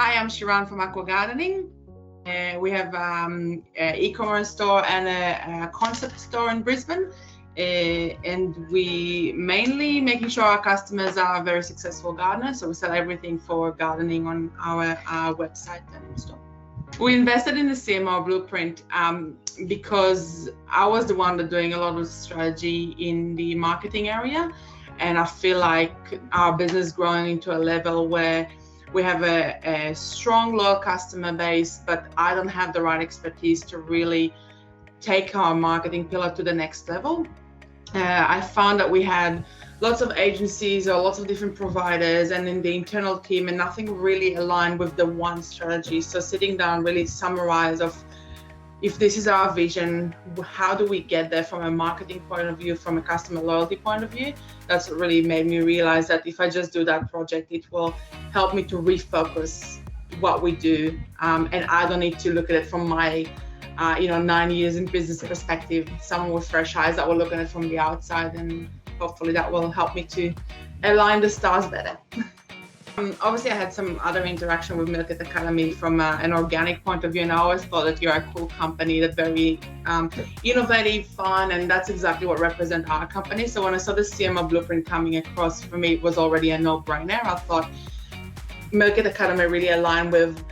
Hi, I'm Shiran from Aqua Gardening. We have an e-commerce store and a concept store in Brisbane. And we mainly making sure our customers are very successful gardeners. So we sell everything for gardening on our website and in store. We invested in the CMO BluePrint because I was the one that doing a lot of strategy in the marketing area. And I feel like our business is growing into a level where we have a strong, loyal customer base, but I don't have the right expertise to really take our marketing pillar to the next level. I found that we had lots of agencies or lots of different providers and in the internal team, and nothing really aligned with the one strategy. So sitting down, really summarize of if this is our vision, how do we get there from a marketing point of view, from a customer loyalty point of view? That's what really made me realize that if I just do that project, it will help me to refocus what we do. And I don't need to look at it from my 9 years in business perspective, someone with fresh eyes that will look at it from the outside, and hopefully that will help me to align the stars better. Obviously, I had some other interaction with Milk at Academy from an organic point of view, and I always thought that you're a cool company, that very innovative, fun, and that's exactly what represents our company. So when I saw the CMO BluePrint coming across, for me, it was already a no-brainer. I thought Milk at Academy really aligned with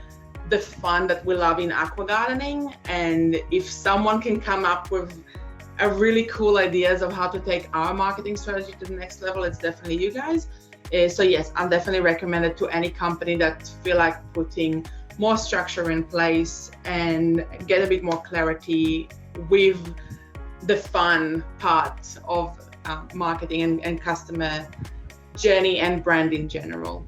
the fun that we love in aqua gardening, and if someone can come up with a really cool ideas of how to take our marketing strategy to the next level, it's definitely you guys. So yes, I'm definitely recommend it to any company that feel like putting more structure in place and get a bit more clarity with the fun part of marketing and customer journey and brand in general.